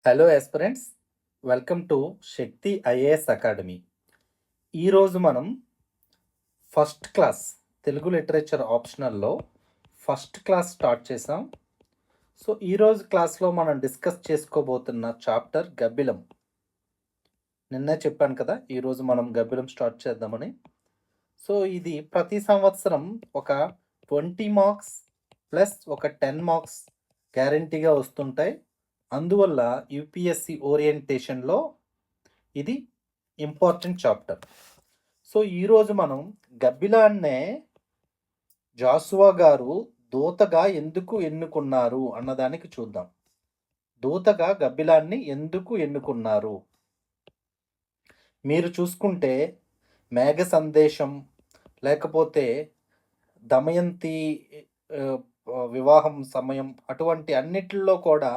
Hello aspirants, welcome to Shakti IAS academy. ఈరోజు మనం first class Telugu literature ఆప్షనల్లో ఫస్ట్ క్లాస్ స్టార్ట్ చేసాం. సో ఈరోజు క్లాస్లో మనం డిస్కస్ చేసుకోబోతున్న చాప్టర్ గబ్బిలం. నిన్నే చెప్పాను కదా ఈరోజు మనం గబ్బిలం స్టార్ట్ చేద్దామని. సో ఇది ప్రతి సంవత్సరం ఒక 20 మార్క్స్ ప్లస్ ఒక 10 మార్క్స్ గ్యారంటీగా వస్తుంటాయి. అందువల్ల యూపీఎస్సి ఓరియంటేషన్లో ఇది ఇంపార్టెంట్ చాప్టర్. సో ఈరోజు మనం గబ్బిలాన్నే జాషువా గారు దూతగా ఎందుకు ఎన్నుకున్నారు అన్నదానికి చూద్దాం. దూతగా గబ్బిలాన్ని ఎందుకు ఎన్నుకున్నారు? మీరు చూసుకుంటే మేఘ సందేశం, లేకపోతే దమయంతి వివాహం సమయం, అటువంటి అన్నిటిలో కూడా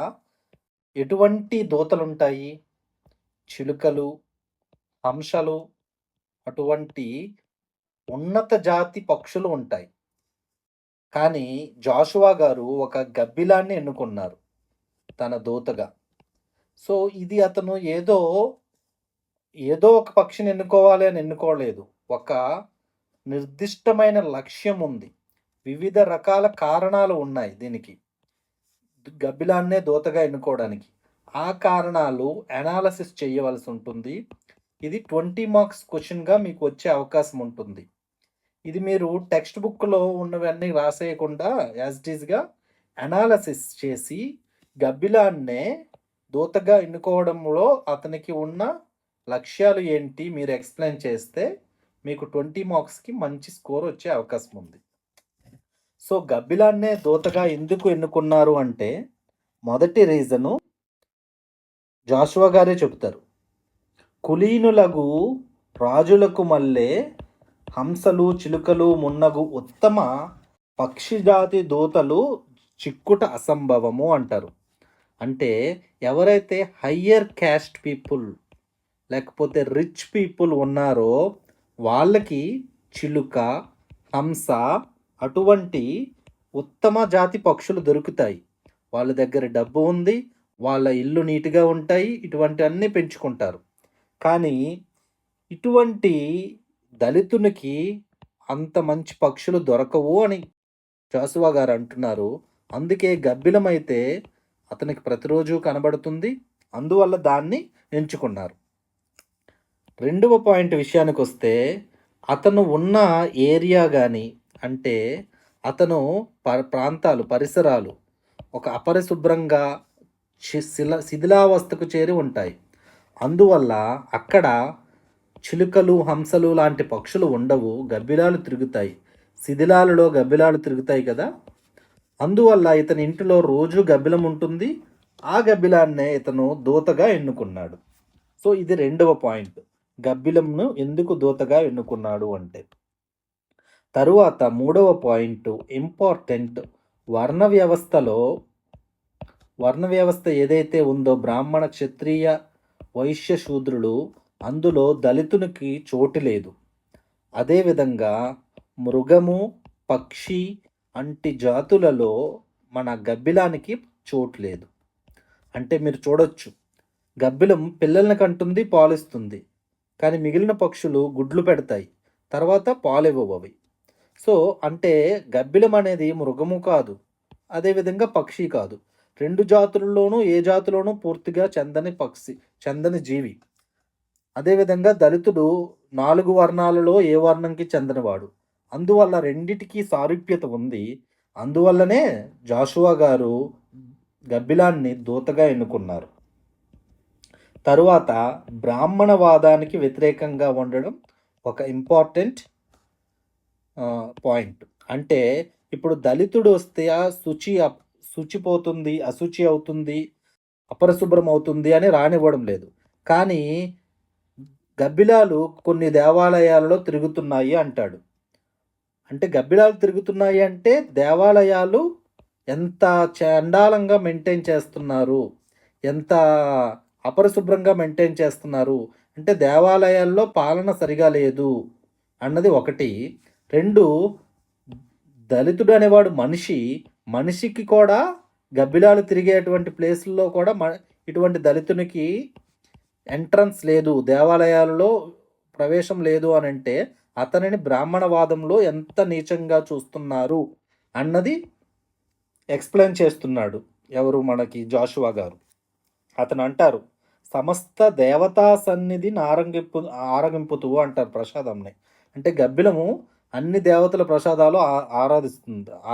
ఎటువంటి దూతలుంటాయి? చిలుకలు, హంసలు, అటువంటి ఉన్నత జాతి పక్షులు ఉంటాయి. కానీ జాషువా గారు ఒక గబ్బిలాన్ని ఎన్నుకున్నారు తన దూతగా. సో ఇది అతను ఏదో ఒక పక్షిని ఎన్నుకోవాలి అని ఎన్నుకోలేదు. ఒక నిర్దిష్టమైన లక్ష్యం ఉంది. వివిధ రకాల కారణాలు ఉన్నాయి దీనికి, గబ్బిలాన్నే దూతగా ఎన్నుకోవడానికి. ఆ కారణాలు అనాలసిస్ చేయవలసి ఉంటుంది. ఇది 20 మార్క్స్ క్వశ్చన్గా మీకు వచ్చే అవకాశం ఉంటుంది. ఇది మీరు టెక్స్ట్ బుక్లో ఉన్నవన్నీ రాసేయకుండా యాజ్ ఇట్ ఈస్గా అనాలసిస్ చేసి గబ్బిలాన్నే దూతగా ఎన్నుకోవడంలో అతనికి ఉన్న లక్ష్యాలు ఏంటి మీరు ఎక్స్ప్లెయిన్ చేస్తే మీకు 20 మార్క్స్కి మంచి స్కోర్ వచ్చే అవకాశం ఉంది. సో గబ్బిలాన్నే దూతగా ఎందుకు ఎన్నుకున్నారు అంటే మొదటి రీజను జాషువా గారే చెప్తారు. కులీనులగు రాజులకు మల్లే హంసలు, చిలుకలు మున్నగు ఉత్తమ పక్షిజాతి దూతలు చిక్కుట అసంభవము అంటారు. అంటే ఎవరైతే హయ్యర్ క్యాస్ట్ పీపుల్ లేకపోతే రిచ్ పీపుల్ ఉన్నారో వాళ్ళకి చిలుక, హంస అటువంటి ఉత్తమ జాతి పక్షులు దొరుకుతాయి. వాళ్ళ దగ్గర డబ్బు ఉంది, వాళ్ళ ఇల్లు నీట్గా ఉంటాయి, ఇటువంటి అన్నీ పెంచుకుంటారు. కానీ ఇటువంటి దళితునికి అంత మంచి పక్షులు దొరకవు అని జాషువా గారు అంటున్నారు. అందుకే గబ్బిలం అయితే అతనికి ప్రతిరోజు కనబడుతుంది, అందువల్ల దాన్ని ఎంచుకున్నారు. రెండవ పాయింట్ విషయానికి వస్తే అతను ఉన్న ఏరియా కానీ, అంటే అతను ప్రాంతాలు, పరిసరాలు ఒక అపరిశుభ్రంగా శిథిలావస్థకు చేరి ఉంటాయి. అందువల్ల అక్కడ చిలుకలు, హంసలు లాంటి పక్షులు ఉండవు, గబ్బిలాలు తిరుగుతాయి. శిథిలాలలో గబ్బిలాలు తిరుగుతాయి కదా, అందువల్ల ఇతని ఇంటిలో రోజు గబ్బిలం ఉంటుంది. ఆ గబ్బిలాన్నే ఇతను దూతగా ఎన్నుకున్నాడు. సో ఇది రెండవ పాయింట్, గబ్బిలంను ఎందుకు దూతగా ఎన్నుకున్నాడు అంటే. తరువాత మూడవ పాయింట్ ఇంపార్టెంట్, వర్ణ వ్యవస్థ ఏదైతే ఉందో బ్రాహ్మణ, క్షత్రియ, వైశ్య, శూద్రులు, అందులో దళితునికి చోటు లేదు. అదేవిధంగా మృగము, పక్షి అంటి జాతులలో మన గబ్బిలానికి చోటు లేదు. అంటే మీరు చూడొచ్చు, గబ్బిలం పిల్లల్ని కంటుంది, పాలిస్తుంది. కానీ మిగిలిన పక్షులు గుడ్లు పెడతాయి, తర్వాత పాలివ్వవు అవి. సో అంటే గబ్బిలం అనేది మృగము కాదు, అదేవిధంగా పక్షి కాదు. రెండు జాతులలోనూ ఏ జాతిలోనూ పూర్తిగా చెందని జీవి. అదేవిధంగా దళితుడు 4 వర్ణాలలో ఏ వర్ణంకి చెందినవాడు. అందువల్ల రెండిటికి సారూప్యత ఉంది. అందువల్లనే జాషువా గారు గబ్బిలాన్ని దూతగా ఎన్నుకున్నారు. తరువాత బ్రాహ్మణవాదానికి వ్యతిరేకంగా ఉండడం ఒక ఇంపార్టెంట్ పాయింట్. అంటే ఇప్పుడు దళితుడు వస్తే ఆ శుచిపోతుంది, అశుచి అవుతుంది, అపరిశుభ్రం అవుతుంది అని రానివ్వడం లేదు. కానీ గబ్బిలాలు కొన్ని దేవాలయాలలో తిరుగుతున్నాయి అంటాడు. అంటే గబ్బిలాలు తిరుగుతున్నాయి అంటే దేవాలయాలు ఎంత చండాలంగా మెయింటైన్ చేస్తున్నారు, ఎంత అపరిశుభ్రంగా మెయింటైన్ చేస్తున్నారు అంటే దేవాలయాల్లో పాలన సరిగా లేదు అన్నది ఒకటి. 2, దళితుడు అనేవాడు మనిషికి కూడా గబ్బిలాలు తిరిగేటువంటి ప్లేసుల్లో కూడా ఇటువంటి దళితునికి ఎంట్రన్స్ లేదు, దేవాలయాలలో ప్రవేశం లేదు అని అంటే అతనిని బ్రాహ్మణవాదంలో ఎంత నీచంగా చూస్తున్నారు అన్నది ఎక్స్ప్లెయిన్ చేస్తున్నాడు ఎవరు, మనకి జాషువా గారు. అతను అంటారు, సమస్త దేవతా సన్నిధిని ఆరగింపుతూ అంటారు ప్రసాదంని. అంటే గబ్బిలము అన్ని దేవతల ప్రసాదాలు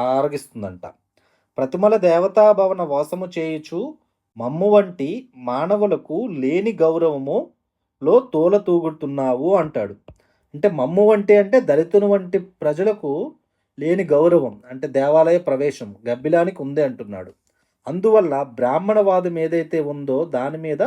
ఆరగిస్తుందంట. ప్రతిమల దేవతా భవన వాసము చేయుచు మమ్ము వంటి మానవులకు లేని గౌరవములో తోల తూగుతున్నావు అంటాడు. అంటే మమ్ము వంటి అంటే దళితుని వంటి ప్రజలకు లేని గౌరవం, అంటే దేవాలయ ప్రవేశం గబ్బిలానికి ఉంది అంటున్నాడు. అందువల్ల బ్రాహ్మణవాదం ఏదైతే ఉందో దాని మీద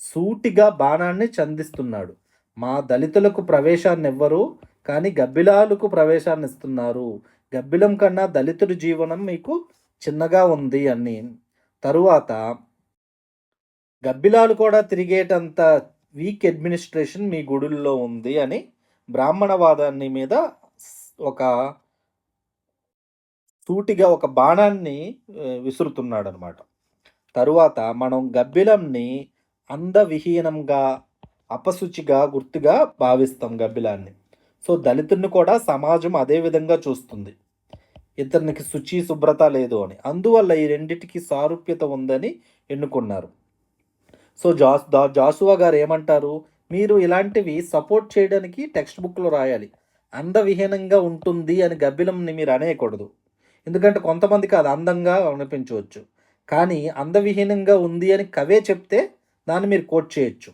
సూటిగా బాణాన్ని చందిస్తున్నాడు. మా దళితులకు ప్రవేశాన్ని ఇవ్వరు, కానీ గబ్బిలాలకు ప్రవేశాన్ని ఇస్తున్నారు. గబ్బిలం కన్నా దళితుడి జీవనం మీకు చిన్నగా ఉంది అని. తరువాత గబ్బిలాలు కూడా తిరిగేటంత వీక్ అడ్మినిస్ట్రేషన్ మీ గుడుల్లో ఉంది అని బ్రాహ్మణవాదాన్ని మీద ఒక సూటిగా ఒక బాణాన్ని విసురుతున్నాడు అనమాట. తరువాత మనం గబ్బిలంని అందవిహీనంగా, అపశుచిగా గుర్తుగా భావిస్తాం గబ్బిలాన్ని. సో దళితుడిని కూడా సమాజం అదే విధంగా చూస్తుంది, ఇతనికి శుచి శుభ్రత లేదు అని. అందువల్ల ఈ రెండిటికి సారూప్యత ఉందని ఎన్నుకున్నారు. సో జాషువా గారు ఏమంటారు, మీరు ఇలాంటివి సపోర్ట్ చేయడానికి టెక్స్ట్ బుక్లో రాయాలి. అందవిహీనంగా ఉంటుంది అని గబ్బిలంని మీరు అనేయకూడదు. ఎందుకంటే కొంతమందికి అది అందంగా అనిపించవచ్చు, కానీ అందవిహీనంగా ఉంది అని కవే చెప్తే దాన్ని మీరు కోట్ చేయొచ్చు.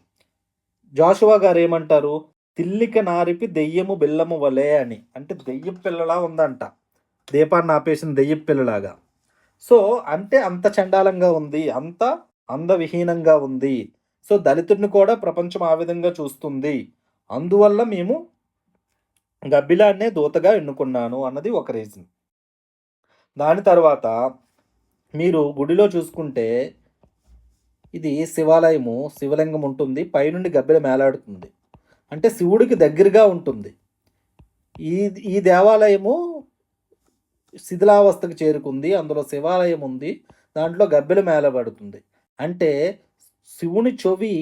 జాషువా గారు ఏమంటారు, తిల్లిక నారిపి దెయ్యము బెల్లము వలే అని. అంటే దెయ్యం పిల్లలా ఉందంట, దీపాన్ని ఆపేసిన దెయ్యం పిల్లలాగా. సో అంటే అంత చండాలంగా ఉంది, అంత అందవిహీనంగా ఉంది. సో దళితుడిని కూడా ప్రపంచం ఆ విధంగా చూస్తుంది, అందువల్ల మేము గబ్బిలాన్నే దూతగా ఎన్నుకున్నాను అన్నది ఒక రీజన్. దాని తర్వాత మీరు గుడిలో చూసుకుంటే ఇది శివాలయము, శివలింగం ఉంటుంది, పైనుండి గబ్బిల మేలాడుతుంది, అంటే శివుడికి దగ్గరగా ఉంటుంది. ఈ ఈ దేవాలయము శిథిలావస్థకు చేరుకుంది, అందులో శివాలయం ఉంది, దాంట్లో గబ్బిల మేలబడుతుంది. అంటే శివుని చెవి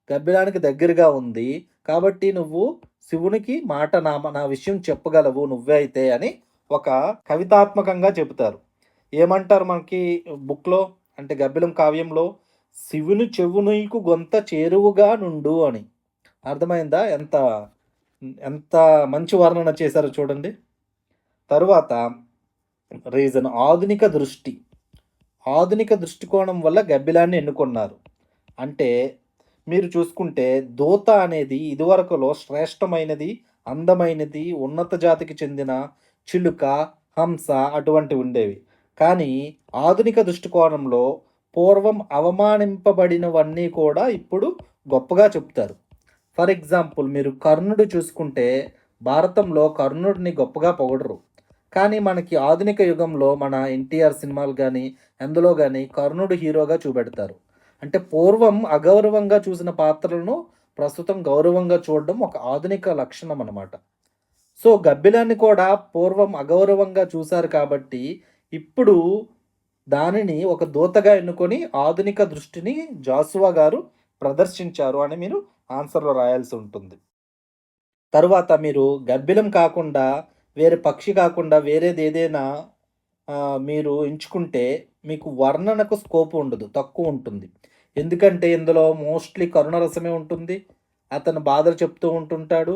గబ్బిలానికి దగ్గరగా ఉంది, కాబట్టి నువ్వు శివునికి మాట నా విషయం చెప్పగలవు నువ్వే అయితే అని ఒక కవితాత్మకంగా చెబుతారు. ఏమంటారు మనకి బుక్లో, అంటే గబ్బిలం కావ్యంలో, శివుని చెవు నీకు గొంత చేరువుగా నుండు అని. అర్థమైందా? ఎంత ఎంత మంచి వర్ణన చేశారో చూడండి. తరువాత రీజన్ ఆధునిక దృష్టికోణం వల్ల గబ్బిలాన్ని ఎన్నుకున్నారు. అంటే మీరు చూసుకుంటే దూత అనేది ఇదివరకులో శ్రేష్టమైనది, అందమైనది, ఉన్నత జాతికి చెందిన చిలుక, హంస అటువంటివి ఉండేవి. కానీ ఆధునిక దృష్టికోణంలో పూర్వం అవమానింపబడినవన్నీ కూడా ఇప్పుడు గొప్పగా చెప్తారు. ఫర్ ఎగ్జాంపుల్ మీరు కర్ణుడు చూసుకుంటే భారతంలో కర్ణుడిని గొప్పగా పొగడరు, కానీ మనకి ఆధునిక యుగంలో మన ఎన్టీఆర్ సినిమాలు కానీ అందులో కానీ కర్ణుడు హీరోగా చూపెడతారు. అంటే పూర్వం అగౌరవంగా చూసిన పాత్రలను ప్రస్తుతం గౌరవంగా చూడడం ఒక ఆధునిక లక్షణం అన్నమాట. సో గబ్బిలాన్ని కూడా పూర్వం అగౌరవంగా చూశారు కాబట్టి ఇప్పుడు దానిని ఒక దూతగా ఎన్నుకొని ఆధునిక దృష్టిని జాషువా గారు ప్రదర్శించారు అని మీరు ఆన్సర్లో రాయాల్సి ఉంటుంది. తరువాత మీరు గబ్బిలం కాకుండా వేరే పక్షి కాకుండా వేరేది ఏదైనా మీరు ఎంచుకుంటే మీకు వర్ణనకు స్కోప్ ఉండదు, తక్కువ ఉంటుంది. ఎందుకంటే ఇందులో మోస్ట్లీ కరుణరసమే ఉంటుంది, అతను బాధలు చెప్తూ ఉంటుంటాడు.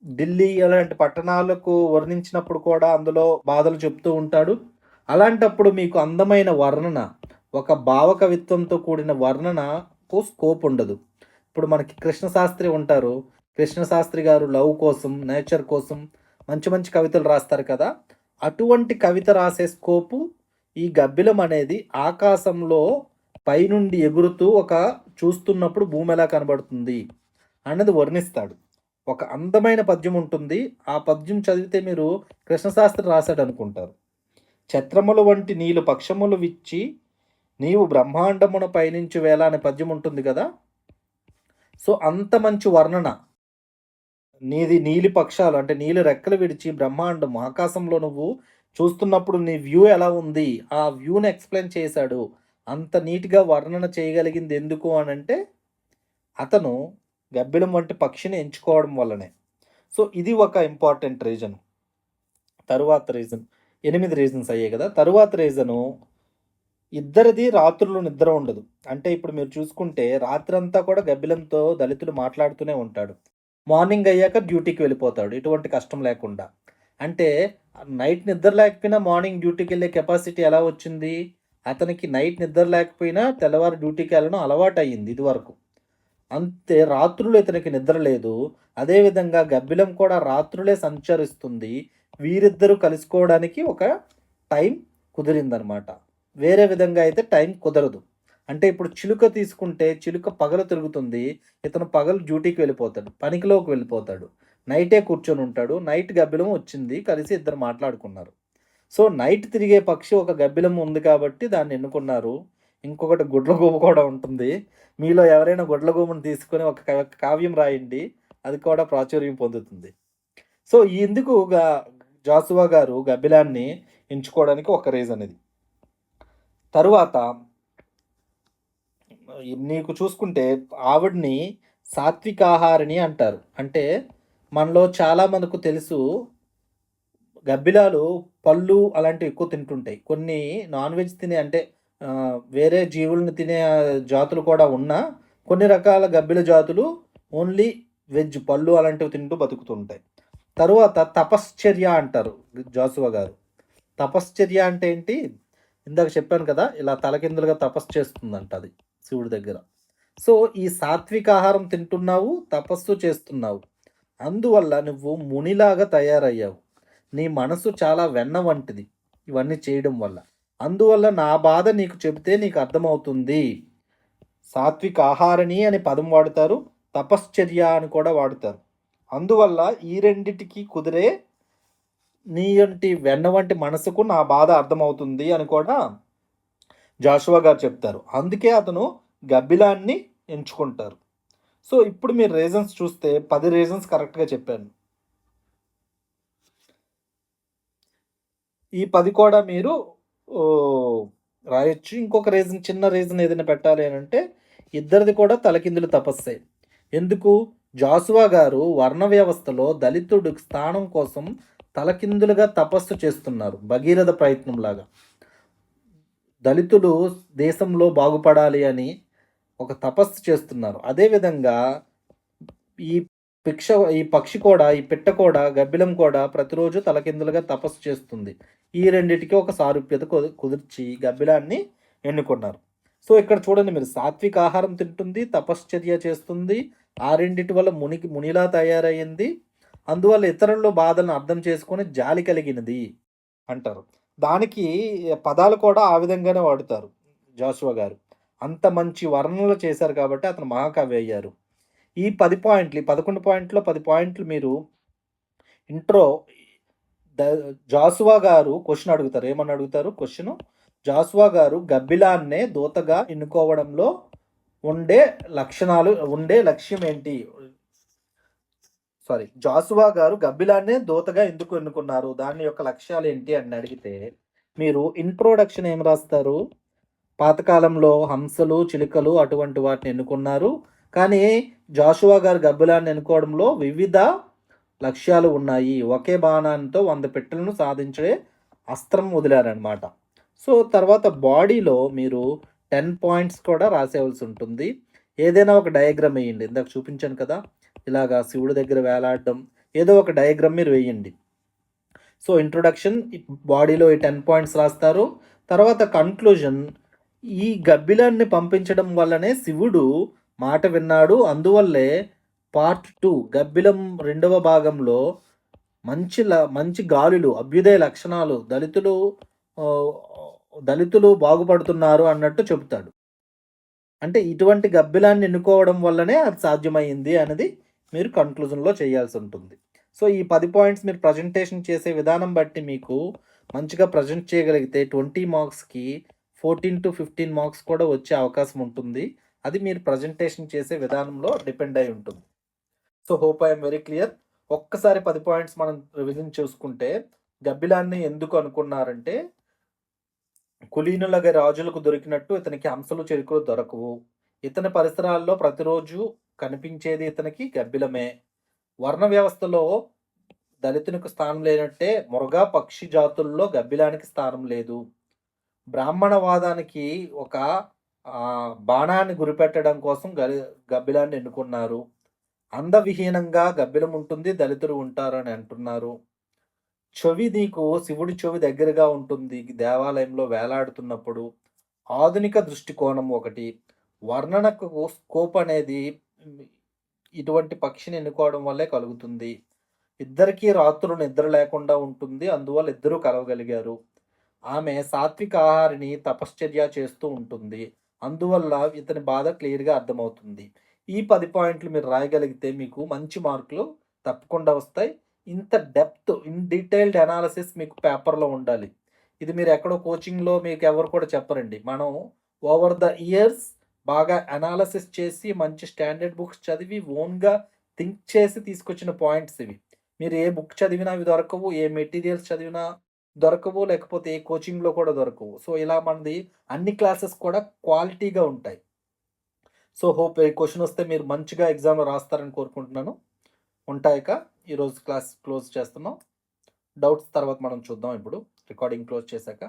ఢిల్లీ అలాంటి పట్టణాలకు వర్ణించినప్పుడు కూడా అందులో బాధలు చెప్తూ ఉంటాడు. అలాంటప్పుడు మీకు అందమైన వర్ణన, ఒక భావకవిత్వంతో కూడిన వర్ణనకు స్కోప్ ఉండదు. ఇప్పుడు మనకి కృష్ణశాస్త్రి ఉంటారు, కృష్ణశాస్త్రి గారు లవ్ కోసం, నేచర్ కోసం మంచి మంచి కవితలు రాస్తారు కదా, అటువంటి కవిత రాసే స్కోపు ఈ గబ్బిలం అనేది ఆకాశంలో పైనుండి ఎగురుతూ ఒక చూస్తున్నప్పుడు భూమి ఎలా కనబడుతుంది అన్నది వర్ణిస్తాడు. ఒక అందమైన పద్యం ఉంటుంది, ఆ పద్యం చదివితే మీరు కృష్ణశాస్త్రి రాశాడు అనుకుంటారు. ఛత్రముల వంటి నీళ్ళు పక్షములు విచ్చి నీవు బ్రహ్మాండమున పయనించు వేళ అనే పద్యం ఉంటుంది కదా. సో అంత మంచి వర్ణన, నీది నీలి పక్షాలు అంటే నీళ్ళు రెక్కలు విడిచి బ్రహ్మాండం ఆకాశంలో నువ్వు చూస్తున్నప్పుడు నీ వ్యూ ఎలా ఉంది, ఆ వ్యూని ఎక్స్ప్లెయిన్ చేశాడు. అంత నీట్గా వర్ణన చేయగలిగింది ఎందుకు అని అంటే అతను గబ్బిలం వంటి పక్షిని ఎంచుకోవడం వల్లనే. సో ఇది ఒక ఇంపార్టెంట్ రీజన్. తరువాత రీజన్ 8 రీజన్స్ అయ్యాయి కదా! తరువాత రీజను ఇద్దరిది రాత్రులు నిద్ర ఉండదు. అంటే ఇప్పుడు మీరు చూసుకుంటే రాత్రంతా కూడా గబ్బిలంతో దళితుడు మాట్లాడుతూనే ఉంటాడు. మార్నింగ్ అయ్యాక డ్యూటీకి వెళ్ళిపోతాడు. ఎటువంటి కష్టం లేకుండా. అంటే నైట్ నిద్ర లేకపోయినా మార్నింగ్ డ్యూటీకెళ్ళే కెపాసిటీ ఎలా వచ్చింది? అతనికి నైట్ నిద్ర లేకపోయినా తెల్లవారు డ్యూటీకెళ్ళడం అలవాటయింది ఇదివరకు. అంతే రాత్రులు ఇతనికి నిద్ర లేదు. అదేవిధంగా గబ్బిలం కూడా రాత్రులే సంచరిస్తుంది. వీరిద్దరూ కలుసుకోవడానికి ఒక టైం కుదిరిందనమాట. వేరే విధంగా అయితే టైం కుదరదు. అంటే ఇప్పుడు చిలుక తీసుకుంటే చిలుక పగలు తిరుగుతుంది. ఇతను పగలు డ్యూటీకి వెళ్ళిపోతాడు. పనికిలోకి వెళ్ళిపోతాడు. నైటే కూర్చొని ఉంటాడు. నైట్ గబ్బిలం వచ్చింది. కలిసి ఇద్దరు మాట్లాడుకున్నారు. సో, నైట్ తిరిగే పక్షి ఒక గబ్బిలం ఉంది కాబట్టి దాన్ని ఎన్నుకున్నారు. ఇంకొకటి గుడ్లగూబ కూడా ఉంటుంది. మీలో ఎవరైనా గుడ్లగూబను తీసుకొని ఒక కావ్యం రాయండి. అది కూడా ప్రాచుర్యం పొందుతుంది. సో, ఇందుకు జాషువా గారు గబ్బిలాన్ని ఎంచుకోవడానికి ఒక రీజన్ ఇది. తరువాత నీకు చూసుకుంటే ఆవిడని సాత్వికాహారిణి అంటారు. అంటే మనలో చాలా మనకు తెలుసు గబ్బిలాలు పళ్ళు అలాంటివి ఎక్కువ తింటుంటాయి. కొన్ని నాన్ వెజ్ తినే అంటే వేరే జీవులను తినే జాతులు కూడా ఉన్నా కొన్ని రకాల గబ్బిల జాతులు ఓన్లీ వెజ్ పళ్ళు అలాంటివి తింటూ బతుకుతుంటాయి. తరువాత తపశ్చర్య అంటారు జాషువా గారు. తపశ్చర్య అంటే ఏంటి? ఇందాక చెప్పాను కదా! ఇలా తలకిందులుగా తపస్సు చేస్తుందంట అది శివుడి దగ్గర. సో, ఈ సాత్విక ఆహారం తింటున్నావు, తపస్సు చేస్తున్నావు. అందువల్ల నువ్వు మునిలాగా తయారయ్యావు. నీ మనసు చాలా వెన్న వంటిది ఇవన్నీ చేయడం వల్ల. అందువల్ల నా బాధ నీకు చెబితే నీకు అర్థమవుతుంది. సాత్విక ఆహారని అని పదం వాడుతారు. తపశ్చర్య అని కూడా వాడుతారు. అందువల్ల ఈ రెండిటికి కుదిరే నీ వంటి వెన్న వంటి మనసుకు నా బాధ అర్థమవుతుంది అని కూడా జాషువా గారు చెప్తారు. అందుకే అతను గబ్బిలాన్ని ఎంచుకుంటారు. సో ఇప్పుడు మీరు రీజన్స్ చూస్తే 10 రీజన్స్ కరెక్ట్గా చెప్పాను. ఈ 10 కూడా మీరు రాయొచ్చు. ఇంకొక రీజన్ చిన్న రీజన్ ఏదైనా పెట్టాలి అని అంటే ఇద్దరిది కూడా తలకిందులు తపస్సే. ఎందుకు? జాషువా గారు వర్ణ వ్యవస్థలో దళితుడి స్థానం కోసం తలకిందులుగా తపస్సు చేస్తున్నారు. భగీరథ ప్రయత్నంలాగా. దళితులు దేశంలో బాగుపడాలి అని ఒక తపస్సు చేస్తున్నారు. అదేవిధంగా ఈ ఈ పక్షి కూడా, ఈ పిట్ట కూడా, గబ్బిలం కూడా ప్రతిరోజు తలకిందులుగా తపస్సు చేస్తుంది. ఈ రెండిటికి ఒక సారూప్యత కుదిర్చి గబ్బిలాన్ని ఎన్నుకున్నారు. సో ఇక్కడ చూడండి మీరు సాత్విక ఆహారం తింటుంది, తపశ్చర్య చేస్తుంది. ఆ రెండిటి వల్ల మునిలా తయారయ్యింది. అందువల్ల ఇతరుల బాధలను అర్థం చేసుకొని జాలి కలిగినది అంటారు. దానికి పదాలు కూడా ఆ విధంగానే వాడుతారు జాషువా గారు. అంత మంచి వర్ణనలు చేశారు కాబట్టి అతను మహాకవి అయ్యారు. ఈ 10 పాయింట్లు, 11 పాయింట్లో 10 పాయింట్లు మీరు ఇంట్రో జాషువా గారు క్వశ్చన్ అడుగుతారు. ఏమని అడుగుతారు క్వశ్చను? జాషువా గారు గబ్బిలాన్నే దూతగా ఎన్నుకోవడంలో ఉండే లక్ష్యం ఏంటి? జాషువా గారు గబ్బిలాన్నే దూతగా ఎందుకు ఎన్నుకున్నారు? దాని యొక్క లక్ష్యాలు ఏంటి అని అడిగితే మీరు ఇంట్రోడక్షన్ ఏం రాస్తారు? పాతకాలంలో హంసలు, చిలుకలు అటువంటి వాటిని ఎన్నుకున్నారు. కానీ జాషువా గారు గబ్బిలాన్ని ఎన్నుకోవడంలో వివిధ లక్ష్యాలు ఉన్నాయి. ఒకే బాణంతో 100 పెట్టెలను సాధించే అస్త్రం వదిలారనమాట. సో తర్వాత బాడీలో మీరు 10 పాయింట్స్ కూడా రాసేవలసి ఉంటుంది. ఏదైనా ఒక డయాగ్రామ్ వేయండి. ఇందాక చూపించాను కదా, ఇలాగా శివుడి దగ్గర వేలాడడం, ఏదో ఒక డయాగ్రామ్ మీరు వేయండి. సో ఇంట్రొడక్షన్, బాడీలో ఈ 10 పాయింట్స్ రాస్తారు. తర్వాత కన్క్లూజన్, ఈ గబ్బిలాన్ని పంపించడం వల్లనే శివుడు మాట విన్నాడు. అందువల్లే పార్ట్ 2 గబ్బిలం 2వ భాగంలో మంచి గాలులు, అభ్యుదయ లక్షణాలు, దళితులు బాగుపడుతున్నారు అన్నట్టు చెబుతాడు. అంటే ఇటువంటి గబ్బిలాన్ని ఎన్నుకోవడం వల్లనే అది సాధ్యమైంది అనేది మీరు కన్క్లూజన్లో చేయాల్సి ఉంటుంది. సో ఈ 10 పాయింట్స్ మీరు ప్రజెంటేషన్ చేసే విధానం బట్టి మీకు మంచిగా ప్రజెంట్ చేయగలిగితే 20 మార్క్స్కి 14 to 15 మార్క్స్ కూడా వచ్చే అవకాశం ఉంటుంది. అది మీరు ప్రజెంటేషన్ చేసే విధానంలో డిపెండ్ అయి ఉంటుంది. So hope I'm very clear. ఒక్కసారి 10 పాయింట్స్ మనం రివిజన్ చూసుకుంటే, గబ్బిలాన్ని ఎందుకు అనుకున్నారంటే కులీనులగా రాజులకు దొరికినట్టు ఇతనికి హంసలు, చిలుకలు దొరకవు. ఇతని పరిసరాల్లో ప్రతిరోజు కనిపించేది ఇతనికి గబ్బిలమే. వర్ణ వ్యవస్థలో దళితునికి స్థానం లేనట్టే మృగ, పక్షి జాతుల్లో గబ్బిలానికి స్థానం లేదు. బ్రాహ్మణవాదానికి ఒక బాణాన్ని గురిపెట్టడం కోసం గబ్బిలాన్ని ఎన్నుకున్నారు. అందవిహీనంగా గబ్బిలం ఉంటుంది, దళితులు ఉంటారని అంటున్నారు. చెవి నీకు శివుడి చెవి దగ్గరగా ఉంటుంది దేవాలయంలో వేలాడుతున్నప్పుడు. ఆధునిక దృష్టికోణం ఒకటి. వర్ణనకు స్కోప్ అనేది ఇటువంటి పక్షిని ఎన్నుకోవడం వల్లే కలుగుతుంది. ఇద్దరికీ రాత్రులు నిద్ర లేకుండా ఉంటుంది. అందువల్ల ఇద్దరూ కలవగలిగారు. ఆమె సాత్విక ఆహారిని తపశ్చర్య చేస్తూ ఉంటుంది. అందువల్ల ఇతని బాధ క్లియర్‌గా అర్థమవుతుంది. ఈ 10 పాయింట్లు మీరు రాయగలిగితే మీకు మంచి మార్కులు తప్పకుండా వస్తాయి. ఇంత డెప్త్, ఇన్ డీటెయిల్డ్ అనాలిసిస్ మీకు పేపర్‌లో ఉండాలి. ఇది మీరు ఎక్కడో కోచింగ్‌లో మీకు ఎవరు కూడా చెప్పరండి. మనం ఓవర్ ద ఇయర్స్ బాగా అనాలిసిస్ చేసి మంచి స్టాండర్డ్ బుక్స్ చదివి ఓన్‌గా థింక్ చేసి తీసుకొచ్చిన పాయింట్స్ ఇవి. మీరు ఏ బుక్ చదివినా అవి దొరకవు. ఏ మెటీరియల్స్ చదివినా దొరకవు. లేకపోతే ఏ కోచింగ్‌లో కూడా దొరకవు. సో, ఇలా మనది అన్ని క్లాసెస్ కూడా క్వాలిటీగా ఉంటాయి. సో, హోప్ ఈ క్వెషన్ వస్తే మీరు మంచిగా ఎగ్జామ్‌లో రాస్తారని కోరుకుంటున్నాను. ఉంటా ఇక. ఈరోజు క్లాస్ క్లోజ్ చేస్తున్నాం. డౌట్స్ తర్వాత మనం చూద్దాం ఇప్పుడు. రికార్డింగ్ క్లోజ్ చేశాక.